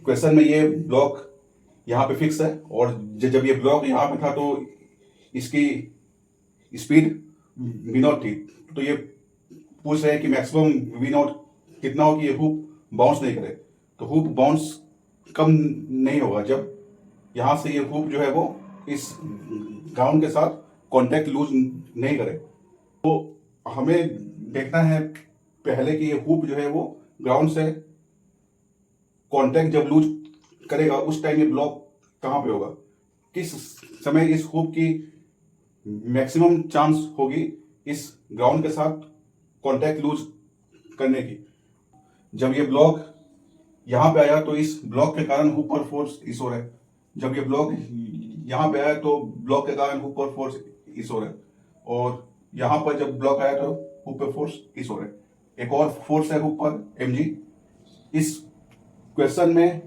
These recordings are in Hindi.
क्वेश्चन में ये ब्लॉक यहाँ पे फिक्स है और जब ये ब्लॉक यहाँ पे था तो इसकी स्पीड वी नॉट थी। तो ये पूछ रहे हैं कि मैक्सिमम वी नॉट कितना हो कि ये हुप बाउंस नहीं करे। तो हुप बाउंस कम नहीं होगा जब यहाँ से ये हुप जो है वो इस ग्राउंड के साथ कांटेक्ट लूज नहीं करे। तो हमें देखना है पहले कि ये हुप जो है वो ग्राउंड से कांटेक्ट जब लूज करेगा उस टाइम ये ब्लॉक कहाँ पे होगा, किस समय इस हुप की मैक्सिमम चांस होगी इस ग्राउंड के साथ कांटेक्ट लूज करने की। जब ये ब्लॉक यहाँ पे आया तो इस ब्लॉक के कारण हुप पर फोर्स इस ओर है। जब ये ब्लॉक यहाँ पे आया तो ब्लॉक के कारण हुप पर फोर्स इस ओर है और यहाँ पर जब ब्लॉक आया तो हुप पे फोर्स इस ओर है। एक और फोर्स है हुप पर mg। इस क्वेश्चन में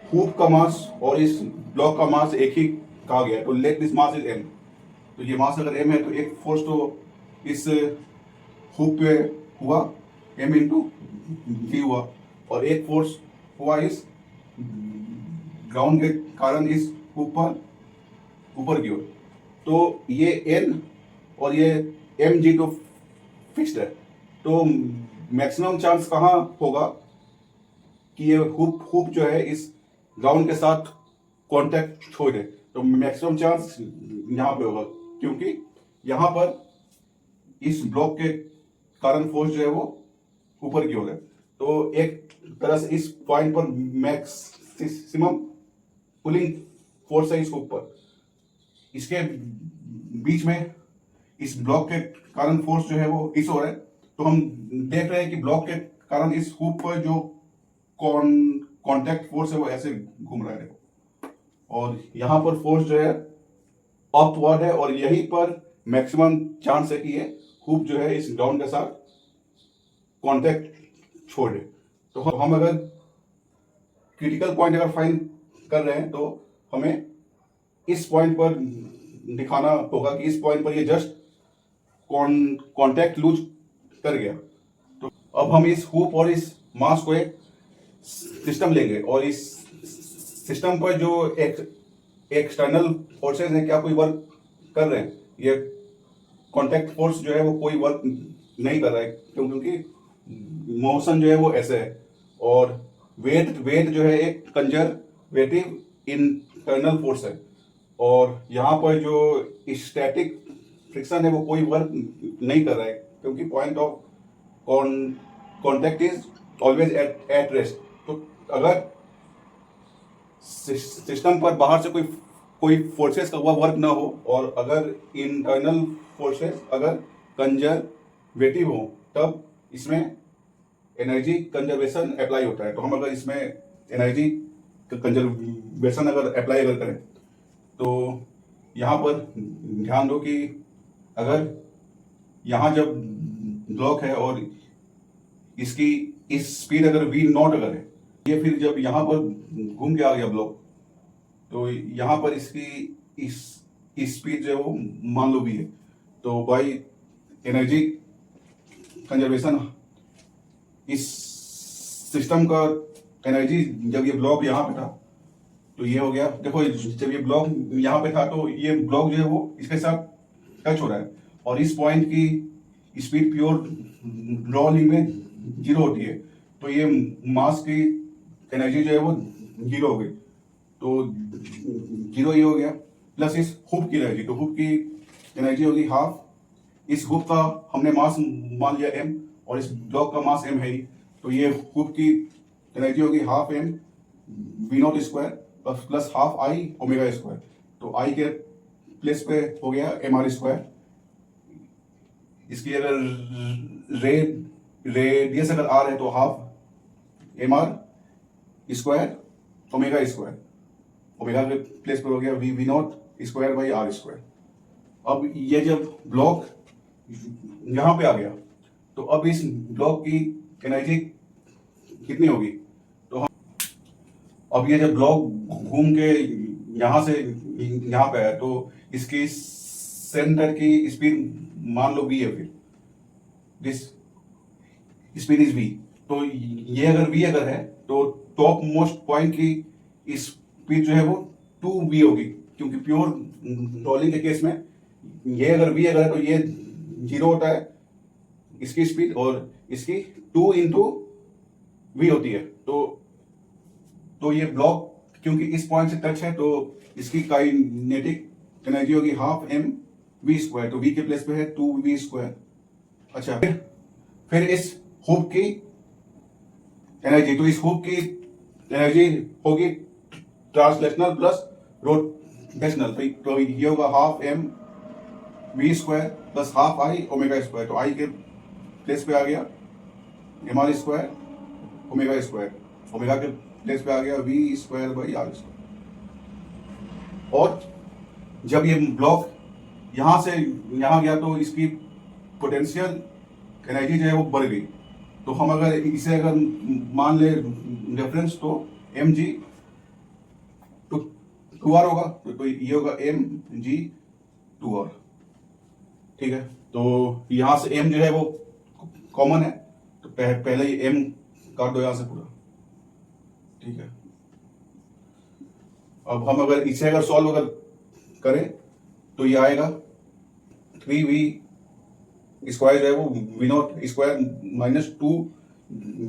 हुप का मास और इस ब्लॉक का मास एक ही कहा गया है। तो let this mass is m। तो ये मास अगर m है तो एक फोर्स तो इस हुप पे हुआ m इंटू v हुआ और एक फोर्स हुआ इस ग्राउंड के कारण इस हुप पर ऊपर की ओर। तो ये n और ये mg तो फिक्स्ड है। तो मैक्सिमम चांस कहाँ होगा कि ये हुप जो है इस ग्राउंड के साथ कांटेक्ट छोड़ दे। तो मैक्सिमम चांस यहाँ पे होगा क्योंकि यहाँ पर इस ब्लॉक के कारण फोर्स जो है वो ऊपर की ओर है। तो एक तरह से इस पॉइंट पर मैक्सिमम पुलिंग फोर्स है इस हुप पर। इसके बीच में इस ब्लॉक के कारण फोर्स जो है वो इस ओर है। तो हम देख रहे हैं कि ब्लॉक के कारण इस हुप पर जो कांटेक्ट फोर्स है वो ऐसे घूम रहा है और यहाँ पर फोर्स जो है अपवर्ड है और यहीं पर मैक्सिमम चांस है कि ये हुप जो है इस ग्राउंड के साथ कांटेक्ट छोड़े। तो हम अगर क्रिटिकल पॉइंट अगर फाइंड कर रहे हैं तो हमें इस पॉइंट पर दिखाना होगा कि इस पॉइंट पर ये जस्ट कांटेक्ट लूज कर गया। तो अब हम इस हुप और इस मास को एक सिस्टम लेंगे और इस सिस्टम पर जो एक्सटर्नल फोर्सेस हैं क्या कोई वर्क कर रहे हैं। ये कांटेक्ट फोर्स जो है वो कोई वर्क नहीं कर रहा है क्योंकि मोशन जो है वो ऐसे है और वेट जो है एक कंजर्वेटिव इंटरनल फोर्स है और यहाँ पर जो स्टैटिक फ्रिक्शन है वो कोई वर्क नहीं कर रहा है क्योंकि point of contact is always at rest. तो अगर सिस्टम पर बाहर से कोई फोर्सेस का वर्क ना हो और अगर इंटरनल फोर्सेस अगर कंजर्वेटिव हो तब इसमें एनर्जी कंजर्वेशन अप्लाई होता है। तो हम अगर इसमें एनर्जी कंजर्वेशन अगर अप्लाई अगर करें तो यहाँ पर ध्यान दो कि अगर यहाँ जब ब्लॉक है और इसकी इस स्पीड अगर v नॉट अगर है ये फिर जब यहाँ पर घूम के आ गया ब्लॉक तो यहाँ पर इसकी इस स्पीड जो है वो मान लो v है। तो बाई एनर्जी कंजर्वेशन इस सिस्टम का एनर्जी जब ये ब्लॉक यहाँ पे था तो ये हो गया। देखो जब ये ब्लॉक यहाँ पे था तो ये ब्लॉक जो है वो इसके साथ टच हो रहा है और इस पॉइंट की स्पीड प्योर रोलिंग में 0 होती है। तो ये मास की एनर्जी जो है वो 0 हो गई। तो 0 ये हो गया प्लस इस हुप की एनर्जी। तो हुप की एनर्जी होगी हाफ। इस हुप का हमने मास मान लिया m और इस ब्लॉक का मास m है ही। तो ये हुप की एनर्जी होगी half m v not square plus half i omega square. तो i के प्लेस पे हो गया mr स्क्वायर। इसकी अगर रेडियस अगर r है तो half mr square omega square. Omega के प्लेस पे हो गया v not square by r square. अब ये जब ब्लॉक यहाँ पे आ गया तो अब इस ब्लॉक की एनर्जी कितनी होगी। तो हम अब ये जब ब्लॉक घूम के यहाँ से यहाँ पे आया तो इसकी सेंटर की स्पीड मान लो v है। फिर दिस स्पीड इज v। तो ये अगर v अगर है तो टॉप मोस्ट पॉइंट की स्पीड जो है वो 2v होगी, क्योंकि प्योर रोलिंग के केस में ये अगर v अगर है तो ये 0 होता है इसकी स्पीड, और इसकी 2 इंटू v होती है। तो ये ब्लॉक क्योंकि इस पॉइंट से टच है तो इसकी काइनेटिक एनर्जी होगी हाफ एम वी स्क्वायर, तो v के प्लेस पे है 2v स्क्वायर। अच्छा, फिर इस हुक की एनर्जी, तो इस हुक की एनर्जी होगी ट्रांसलेशनल प्लस रोटेशनल, तो ये होगा half m v square plus half I omega square, तो आई के प्लेस पे आ गया m r square omega square, omega के प्लेस पे आ गया v square by r square. और जब ये ब्लॉक यहां से यहां गया तो इसकी पोटेंशियल एनर्जी जो है वो बढ़ गई, तो हम अगर इसे अगर मान ले रेफरेंस तो एम जी टू आर होगा, तो ये होगा एम जी टू आर। ठीक है, तो यहां से एम जो है वो कॉमन है, तो पहले ये एम काट दो यहां से पूरा। ठीक है, अब हम अगर इसे अगर सॉल्व अगर करें तो ये आएगा 3v स्क्वायर जो है वो v naught square minus 2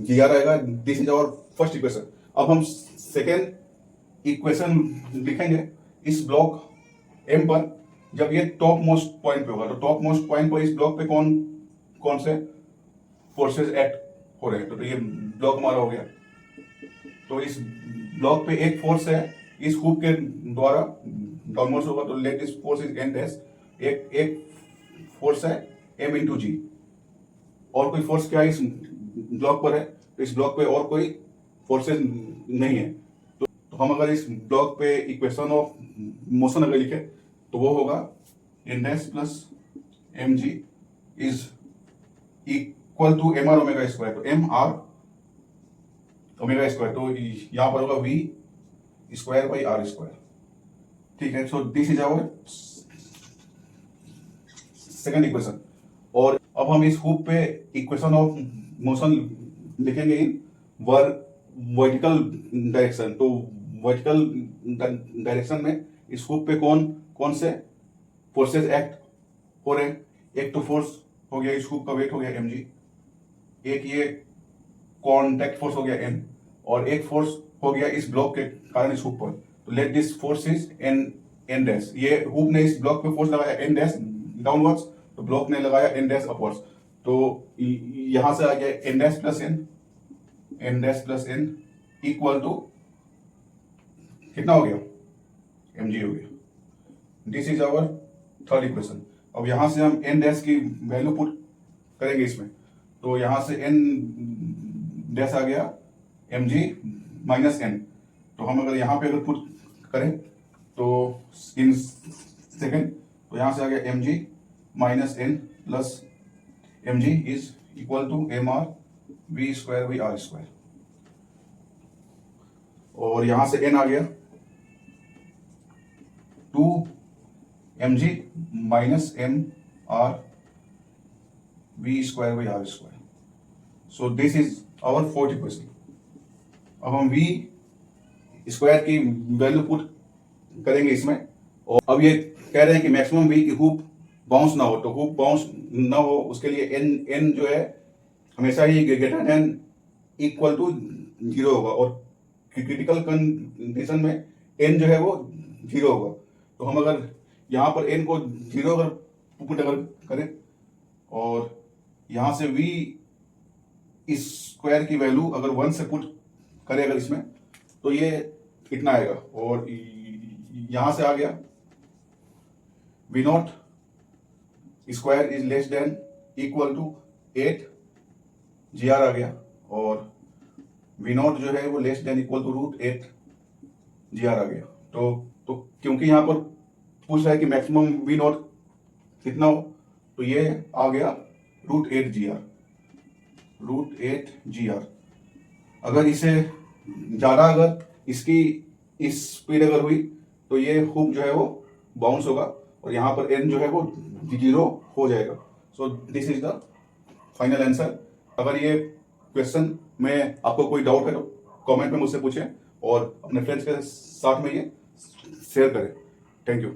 g r आएगा। This is our first equation. अब हम सेकेंड इक्वेशन लिखेंगे इस ब्लॉक एम पर, जब ये टॉप मोस्ट पॉइंट पे होगा, तो टॉप मोस्ट पॉइंट पर इस ब्लॉक पे कौन कौन से फोर्सेस एक्ट हो रहे हैं, तो ये ब्लॉक हमारा हो गया। तो इस ब्लॉक पे एक फोर्स है इस हुक के द्वारा डाउनवर्ड्स होगा, तो let this force is an dash, एक फोर्स है एम इंटू जी, और कोई फोर्स क्या इस ब्लॉक पर है, तो इस ब्लॉक पे और कोई फोर्सेस नहीं है। तो हम अगर इस ब्लॉक पे इक्वेशन ऑफ मोशन अगर लिखे तो वो होगा n dash plus m g is equal to m r omega square, तो एम आर ओमेगा स्क्वायर, तो यहां पर होगा v square by r square. ठीक है, so this is our second equation. और अब हम इस हुक पे इक्वेशन ऑफ मोशन लिखेंगे इन वर्टिकल डायरेक्शन। तो वर्टिकल डायरेक्शन में इस हुक पे कौन कौन से फोर्सेस एक्ट हो रहे हैं। एक तो फोर्स हो गया इस हुक का वेट हो गया एम जी, एक ये कॉन्टैक्ट फोर्स हो गया एम, और एक फोर्स हो गया इस ब्लॉक के कारण इस हुक पर। तो let this force is an dash, ये हुक ने इस ब्लॉक पे फोर्स लगाया एन डैश डाउनवर्ड्स, तो ब्लॉक ने लगाया एन डैश अपवर्ड्स, तो यहां से आ गया n dash plus n equal to कितना हो गया एम जी हो गया। This is our third equation. अब यहां से हम एन डैश की वैल्यू पुट करेंगे इसमें, तो यहां से एन डैश आ गया एम जी माइनस एन, तो हम अगर यहां पे अगर पुट करें तो इन सेकेंड, तो यहां से आ गया m g minus n plus m g is equal to m r v square by r square, और यहां से एन आ गया 2 m g minus m r v square by r square. So this is our fourth equation. अब हम v स्क्वायर की वैल्यू पुट करेंगे इसमें, और अब ये कह रहे हैं कि मैक्सिमम v की हुक बाउंस ना हो, तो हुक बाउंस ना हो उसके लिए n जो है हमेशा ही ग्रेटर देन इक्वल टू 0 होगा, और क्रिटिकल कंडीशन में n जो है वो 0 होगा। तो हम अगर यहाँ पर n को 0 अगर पुट अगर करें और यहाँ से v स्क्वायर की वैल्यू अगर 1 से पुट करें अगर इसमें, तो ये कितना आएगा, और यहां से आ गया v naught square is less than equal to 8 g r आ गया, और वी नॉट जो है वो less than equal to root 8 g r आ गया। तो क्योंकि यहां पर पूछ रहा है कि मैक्सिमम वी नॉट कितना हो, तो ये आ गया रूट 8 जी आर। अगर इसे ज्यादा अगर इसकी स्पीड अगर हुई तो ये हुक जो है वो बाउंस होगा, और यहाँ पर एन जो है वो 0 हो जाएगा। सो this is the final answer. अगर ये क्वेश्चन में आपको कोई डाउट है तो कमेंट में मुझसे पूछें और अपने फ्रेंड्स के साथ में ये शेयर करें। Thank you.